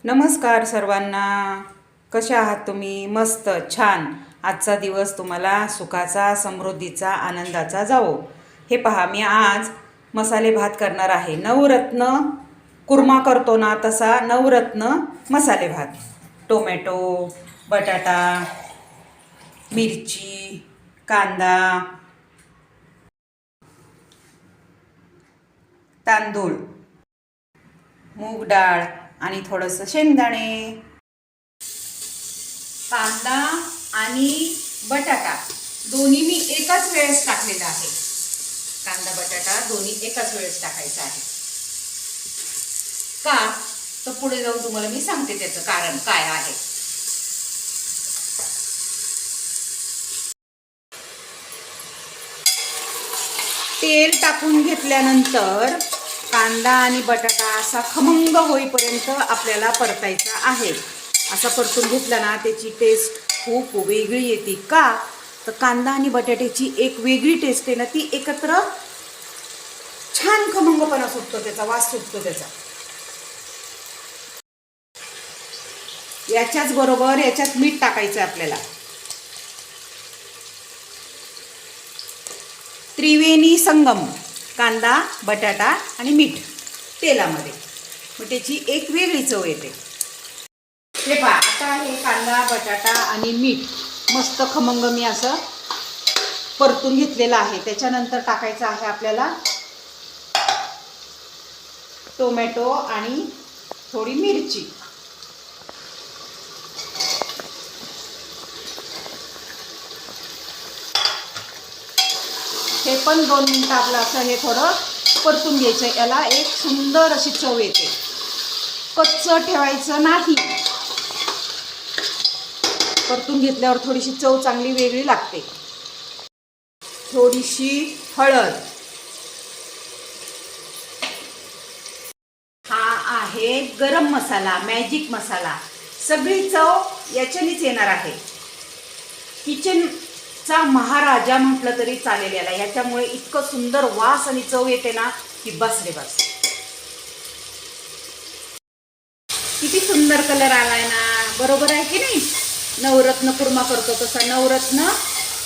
नमस्कार सर्वांना. कशा आहात तुम्ही? मस्त, छान. आजचा दिवस तुम्हाला सुखाचा, समृद्धीचा, आनंदाचा जावो. हे पहा, मी आज मसाले भात करणार आहे. नवरत्न कुर्मा करतो ना तसा नवरत्न मसाले भात. टोमॅटो, बटाटा, मिरची, कांदा, तांदूळ, मूग डाळ आणि थोडंसं शेंगदाणे. कांदा आणि बटाटा दोन्ही मी एकाच वेळेस टाकलेला आहे. कांदा बटाटा दोन्ही एकाच वेळेस टाकायचं आहे. का तर पुढे जाऊन तुम्हाला मी सांगते त्याचं कारण काय आहे. तेल टाकून घेतल्यानंतर कांदा आणि बटाटा असा खमंग होईपर्यंत आपल्याला परतायचा आहे. असा परतून घेतला ना त्याची टेस्ट खूप वेगळी येते. का तर कांदा आणि बटाट्याची एक वेगळी टेस्ट आहे ना, ती एकत्र छान खमंगपणा सुटतो, त्याचा वास सुटतो त्याचा. याच्याच बरोबर याच्यात मीठ टाकायचं आपल्याला. त्रिवेणी संगम, कांदा बटाटा आणि मीठ तेलामध्ये, मग त्याची एक वेगळी चव येते. हे पहा, आता हे कांदा बटाटा आणि मीठ मस्त खमंग मी असं परतून घेतलेलं आहे. त्याच्यानंतर टाकायचं आहे आपल्याला टोमॅटो आणि थोडी मिरची. हे पण 2 मिनिटं आपलं असं हे थोडं परतून घ्यायचं. याला एक सुंदर अशी चव येते. कच्चं ठेवायचं नाही. परतून घेतल्यावर थोडीशी चव चांगली वेगळी लागते. थोडीशी हळद. हा आहे गरम मसाला, मॅजिक मसाला. सगळी चव याच्यानेच येणार आहे. किचनचा महाराजा म्हटलं तरी चालेल याला. याच्यामुळे इतकं सुंदर वास आणि चव येते ना की बस रे बस. किती सुंदर कलर आलाय ना, बरोबर आहे की नाही? नवरत्न कुर्मा करतो तसा नवरत्न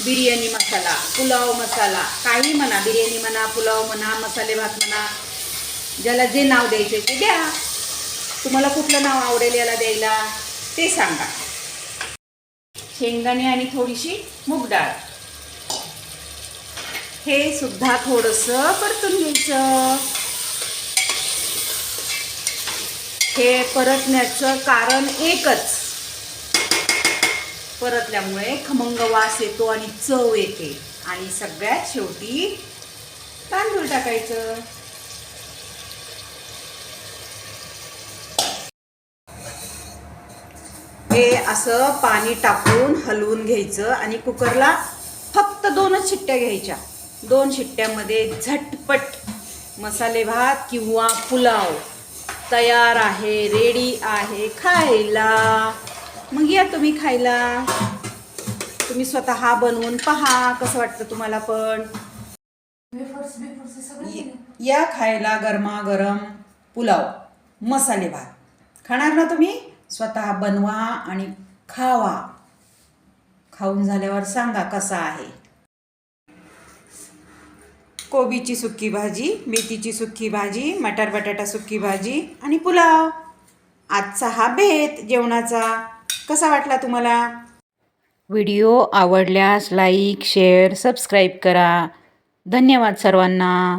बिर्याणी मसाला, पुलाव मसाला, काही म्हणा, बिर्याणी म्हणा, पुलाव म्हणा, मसाले भात म्हणा, ज्याला जे नाव द्यायचे ते द्या. तुम्हाला कुठलं नाव आवडेल याला द्यायला ते सांगा. शेंगदाणे आणि थोडीशी मूग डाळ, हे सुद्धा थोडंसं परतून घ्यायचं. हे परतण्याचं कारण एकच, परतल्यामुळे खमंग वास येतो आणि चव येते. आणि सगळ्यात शेवटी तांदूळ टाकायचं. हे असं पाणी टाकून हलवून घ्यायचं आणि कुकरला फक्त 2च शिट्ट्या घ्यायच्या. 2 शिट्ट्यामध्ये झटपट मसाले भात किंवा पुलाव तयार आहे, रेडी आहे खायला. मग या तुम्ही खायला. तुम्ही स्वतः बनवून पहा कसं वाटतं तुम्हाला. पण या खायला गरमागरम पुलाव मसाले भात. खाणार ना तुम्ही? स्वतः बनवा आणि खावा. खाऊन झाल्यावर सांगा कसा आहे. कोबीची सुक्की भाजी, मेथीची सुक्की भाजी, मटार बटाटा सुक्की भाजी आणि पुलाव. आजचा हा बेत जेवणाचा कसा वाटला तुम्हाला? व्हिडिओ आवडल्यास लाईक, शेअर, सबस्क्राईब करा. धन्यवाद सर्वांना.